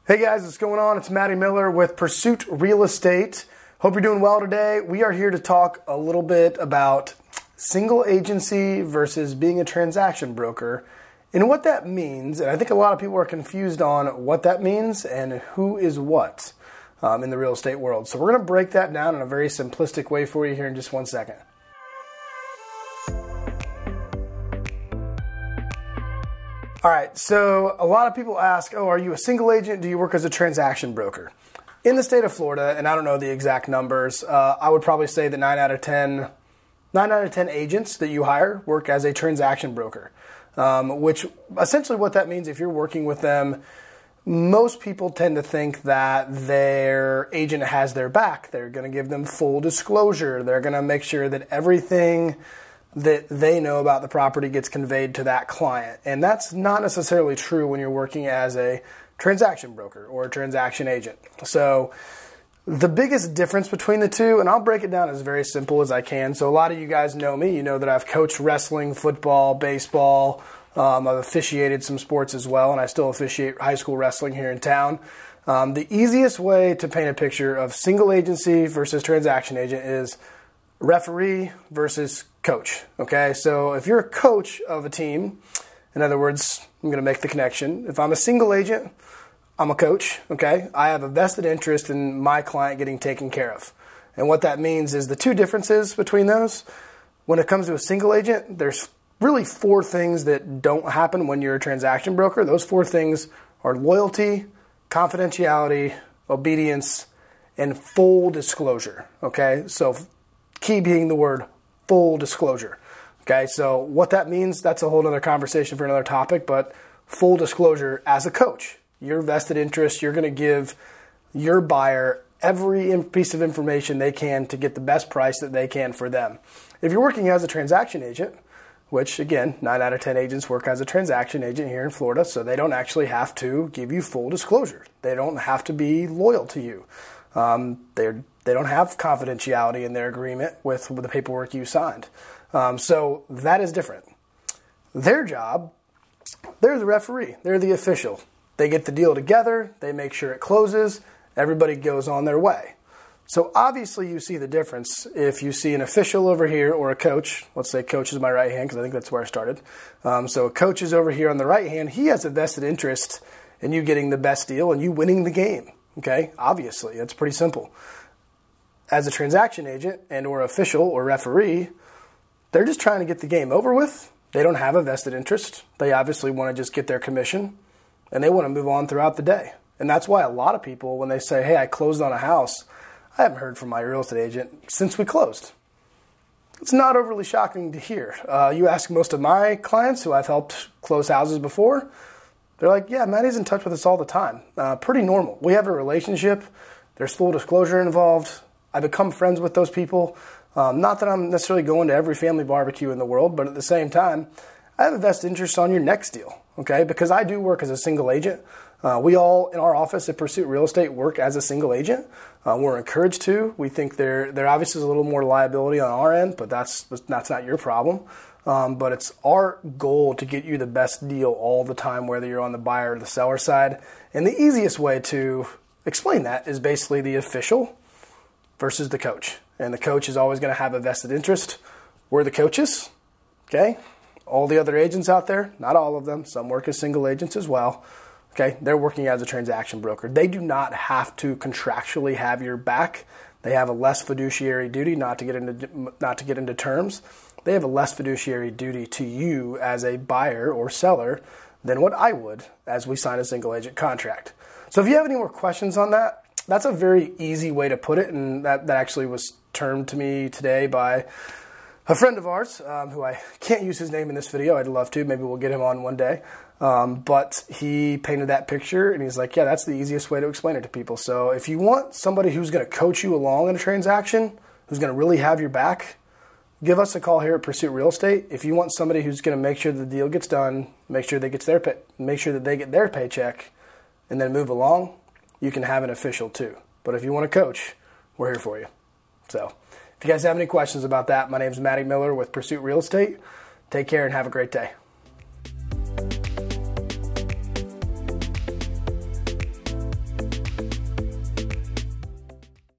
Hey guys, what's going on? It's Matty Miller with Pursuit Real Estate. Hope you're doing well today. We are here to talk a little bit about single agency versus being a transaction broker and what that means. And I think a lot of people are confused on what that means and who is what in the real estate world. So we're going to break that down in a very simplistic way for you here in just 1 second. All right, so a lot of people ask, oh, are you a single agent? Do you work as a transaction broker? In the state of Florida, and I don't know the exact numbers, I would probably say that 9 out of 10 agents that you hire work as a transaction broker, which essentially what that means, if you're working with them, most people tend to think that their agent has their back. They're going to give them full disclosure. They're going to make sure that everything that they know about the property gets conveyed to that client. And that's not necessarily true when you're working as a transaction broker or a transaction agent. So the biggest difference between the two, and I'll break it down as very simple as I can. So a lot of you guys know me. You know that I've coached wrestling, football, baseball. I've officiated some sports as well, and I still officiate high school wrestling here in town. The easiest way to paint a picture of single agency versus transaction agent is referee versus coach. Okay, so if you're a coach of a team, in other words, I'm going to make the connection. If I'm a single agent, I'm a coach. Okay, I have a vested interest in my client getting taken care of. And what that means is the two differences between those. When it comes to a single agent, there's really 4 things that don't happen when you're a transaction broker. Those 4 things are loyalty, confidentiality, obedience, and full disclosure. Okay, so key being the word full disclosure. Okay, so what that means, that's a whole other conversation for another topic, but full disclosure as a coach, your vested interest, you're going to give your buyer every piece of information they can to get the best price that they can for them. If you're working as a transaction agent, which again, 9 out of 10 agents work as a transaction agent here in Florida, so they don't actually have to give you full disclosure. They don't have to be loyal to you. They don't have confidentiality in their agreement with the paperwork you signed. So that is different. Their job, they're the referee. They're the official. They get the deal together. They make sure it closes. Everybody goes on their way. So obviously you see the difference if you see an official over here or a coach. Let's say coach is my right hand because I think that's where I started. So a coach is over here on the right hand. He has a vested interest in you getting the best deal and you winning the game. Okay, obviously, that's pretty simple. As a transaction agent and or official or referee, they're just trying to get the game over with. They don't have a vested interest. They obviously want to just get their commission, and they want to move on throughout the day. And that's why a lot of people, when they say, hey, I closed on a house, I haven't heard from my real estate agent since we closed. It's not overly shocking to hear. You ask most of my clients who I've helped close houses before, they're like, yeah, Matty's in touch with us all the time. Pretty normal. We have a relationship. There's full disclosure involved. I become friends with those people. Not that I'm necessarily going to every family barbecue in the world, but at the same time, I have a vested interest on your next deal, okay? Because I do work as a single agent. We all in our office at Pursuit Real Estate work as a single agent. We're encouraged to. We think there obviously is a little more liability on our end, but that's not your problem. But it's our goal to get you the best deal all the time, whether you're on the buyer or the seller side. And the easiest way to explain that is basically the official versus the coach. And the coach is always going to have a vested interest. We're the coaches, okay? All the other agents out there, not all of them, some work as single agents as well, okay? They're working as a transaction broker. They do not have to contractually have your back. They have a less fiduciary duty, not to get into terms. They have a less fiduciary duty to you as a buyer or seller than what I would as we sign a single agent contract. So if you have any more questions on that, that's a very easy way to put it, and that actually was termed to me today by a friend of ours who I can't use his name in this video. I'd love to. Maybe we'll get him on one day. But he painted that picture, and he's like, yeah, that's the easiest way to explain it to people. So if you want somebody who's going to coach you along in a transaction, who's going to really have your back, give us a call here at Pursuit Real Estate. If you want somebody who's going to make sure the deal gets done, make sure that they get their paycheck, and then move along, you can have an official too. But if you want a coach, we're here for you. So if you guys have any questions about that, my name is Matty Miller with Pursuit Real Estate. Take care and have a great day.